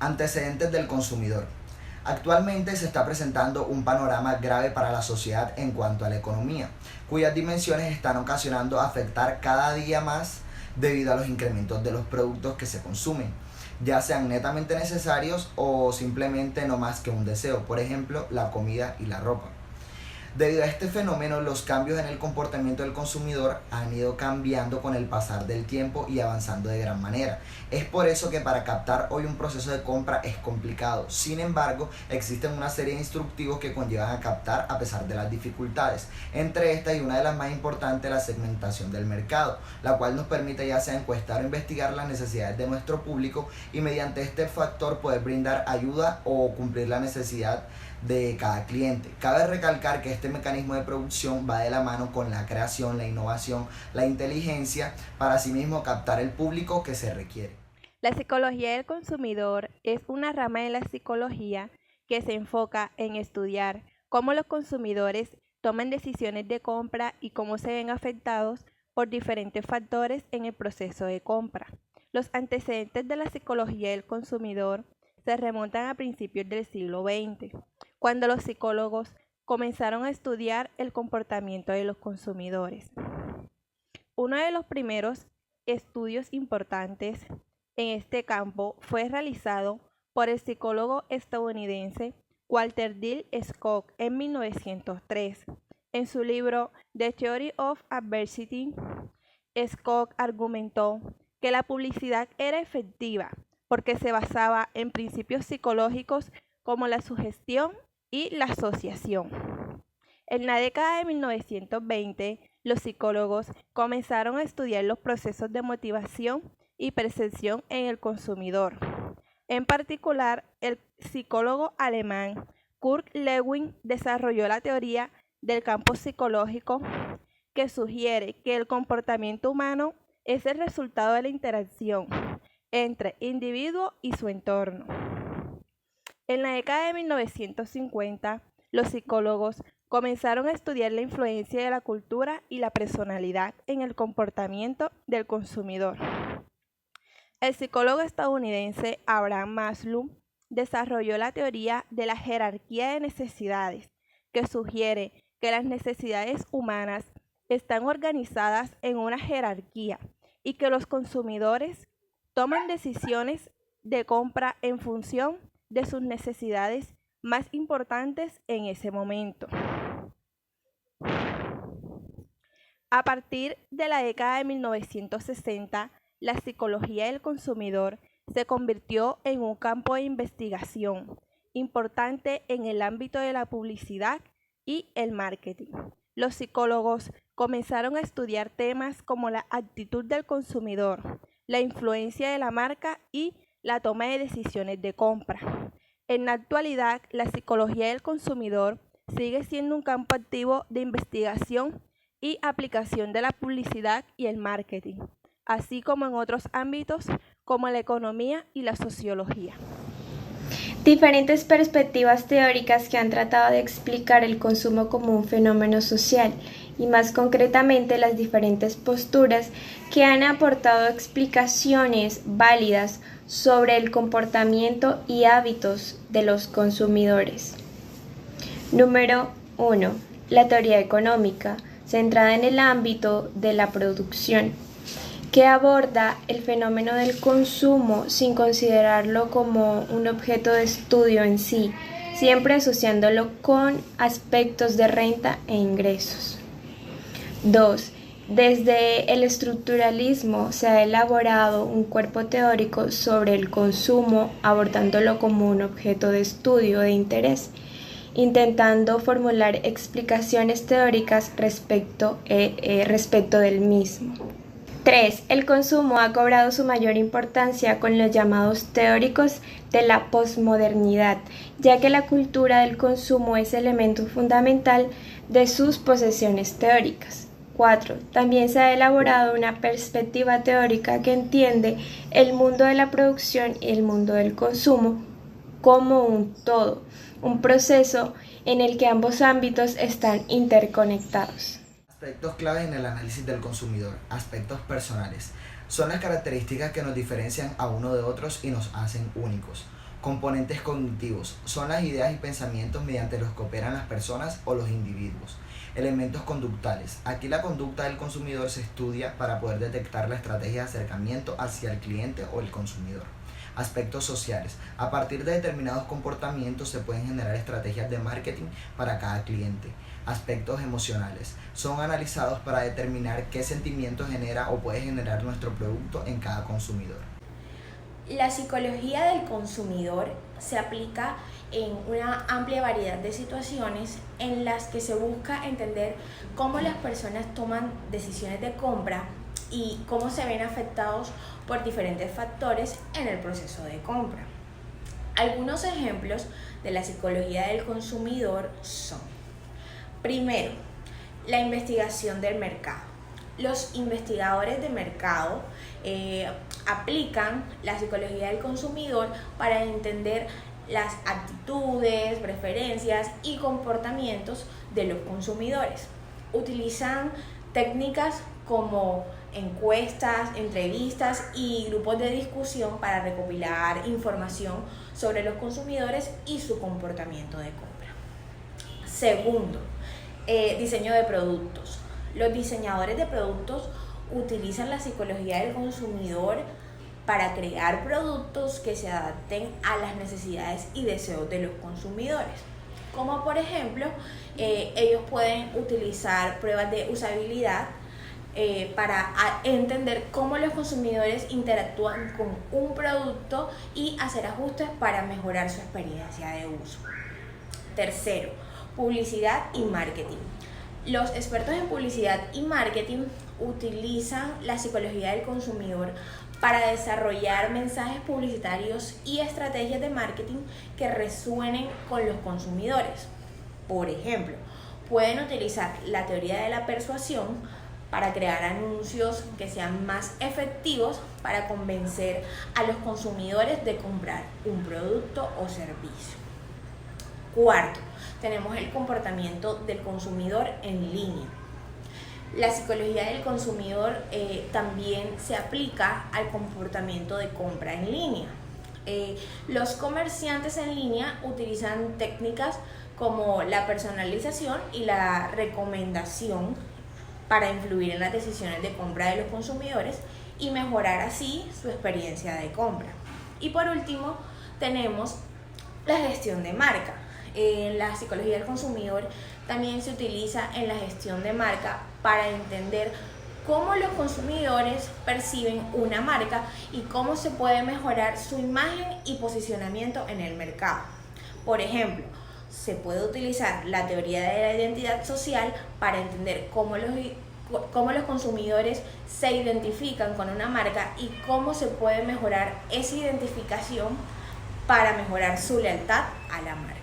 Antecedentes del consumidor. Actualmente se está presentando un panorama grave para la sociedad en cuanto a la economía, cuyas dimensiones están ocasionando afectar cada día más debido a los incrementos de los productos que se consumen, ya sean netamente necesarios o simplemente no más que un deseo, por ejemplo, la comida y la ropa. Debido a este fenómeno, los cambios en el comportamiento del consumidor han ido cambiando con el pasar del tiempo y avanzando de gran manera. Es por eso que para captar hoy un proceso de compra es complicado. Sin embargo, existen una serie de instructivos que conllevan a captar a pesar de las dificultades. Entre estas y una de las más importantes, la segmentación del mercado, la cual nos permite ya sea encuestar o investigar las necesidades de nuestro público y mediante este factor poder brindar ayuda o cumplir la necesidad de cada cliente. Cabe recalcar que este mecanismo de producción va de la mano con la creación, la innovación, la inteligencia para asimismo captar el público que se requiere. La psicología del consumidor es una rama de la psicología que se enfoca en estudiar cómo los consumidores toman decisiones de compra y cómo se ven afectados por diferentes factores en el proceso de compra. Los antecedentes de la psicología del consumidor se remontan a principios del siglo XX, cuando los psicólogos comenzaron a estudiar el comportamiento de los consumidores. Uno de los primeros estudios importantes en este campo fue realizado por el psicólogo estadounidense Walter D. Scott en 1903. En su libro The Theory of Adversity, Scott argumentó que la publicidad era efectiva porque se basaba en principios psicológicos como la sugestión y la asociación. En la década de 1920, los psicólogos comenzaron a estudiar los procesos de motivación y percepción en el consumidor. En particular, el psicólogo alemán Kurt Lewin desarrolló la teoría del campo psicológico que sugiere que el comportamiento humano es el resultado de la interacción entre individuo y su entorno. En la década de 1950, los psicólogos comenzaron a estudiar la influencia de la cultura y la personalidad en el comportamiento del consumidor. El psicólogo estadounidense Abraham Maslow desarrolló la teoría de la jerarquía de necesidades, que sugiere que las necesidades humanas están organizadas en una jerarquía y que los consumidores toman decisiones de compra en función de sus necesidades más importantes en ese momento. A partir de la década de 1960, la psicología del consumidor se convirtió en un campo de investigación importante en el ámbito de la publicidad y el marketing. Los psicólogos comenzaron a estudiar temas como la actitud del consumidor, la influencia de la marca y la toma de decisiones de compra. En la actualidad, la psicología del consumidor sigue siendo un campo activo de investigación y aplicación de la publicidad y el marketing, así como en otros ámbitos como la economía y la sociología. Diferentes perspectivas teóricas que han tratado de explicar el consumo como un fenómeno social y más concretamente las diferentes posturas que han aportado explicaciones válidas sobre el comportamiento y hábitos de los consumidores. Número 1. La teoría económica, centrada en el ámbito de la producción, que aborda el fenómeno del consumo sin considerarlo como un objeto de estudio en sí, siempre asociándolo con aspectos de renta e ingresos. 2. Desde el estructuralismo se ha elaborado un cuerpo teórico sobre el consumo, abordándolo como un objeto de estudio de interés, intentando formular explicaciones teóricas respecto del mismo. 3. El consumo ha cobrado su mayor importancia con los llamados teóricos de la posmodernidad, ya que la cultura del consumo es elemento fundamental de sus posesiones teóricas. 4. También se ha elaborado una perspectiva teórica que entiende el mundo de la producción y el mundo del consumo como un todo, un proceso en el que ambos ámbitos están interconectados. Aspectos claves en el análisis del consumidor, aspectos personales. Son las características que nos diferencian a uno de otros y nos hacen únicos. Componentes cognitivos son las ideas y pensamientos mediante los que operan las personas o los individuos. Elementos conductuales. Aquí la conducta del consumidor se estudia para poder detectar la estrategia de acercamiento hacia el cliente o el consumidor. Aspectos sociales. A partir de determinados comportamientos se pueden generar estrategias de marketing para cada cliente. Aspectos emocionales. Son analizados para determinar qué sentimiento genera o puede generar nuestro producto en cada consumidor. La psicología del consumidor se aplica en una amplia variedad de situaciones en las que se busca entender cómo las personas toman decisiones de compra y cómo se ven afectados por diferentes factores en el proceso de compra. Algunos ejemplos de la psicología del consumidor son: primero, la investigación del mercado. Los investigadores de mercado aplican la psicología del consumidor para entender las actitudes, preferencias y comportamientos de los consumidores. Utilizan técnicas como encuestas, entrevistas y grupos de discusión para recopilar información sobre los consumidores y su comportamiento de compra. Segundo, diseño de productos. Los diseñadores de productos utilizan la psicología del consumidor para crear productos que se adapten a las necesidades y deseos de los consumidores. Como por ejemplo, ellos pueden utilizar pruebas de usabilidad para entender cómo los consumidores interactúan con un producto y hacer ajustes para mejorar su experiencia de uso. Tercero, publicidad y marketing. Los expertos en publicidad y marketing utilizan la psicología del consumidor para desarrollar mensajes publicitarios y estrategias de marketing que resuenen con los consumidores. Por ejemplo, pueden utilizar la teoría de la persuasión para crear anuncios que sean más efectivos para convencer a los consumidores de comprar un producto o servicio. Cuarto, tenemos el comportamiento del consumidor en línea. La psicología del consumidor también se aplica al comportamiento de compra en línea. Los comerciantes en línea utilizan técnicas como la personalización y la recomendación para influir en las decisiones de compra de los consumidores y mejorar así su experiencia de compra. Y por último, tenemos la gestión de marca. La psicología del consumidor también se utiliza en la gestión de marca para entender cómo los consumidores perciben una marca y cómo se puede mejorar su imagen y posicionamiento en el mercado. Por ejemplo, se puede utilizar la teoría de la identidad social para entender cómo los consumidores se identifican con una marca y cómo se puede mejorar esa identificación para mejorar su lealtad a la marca.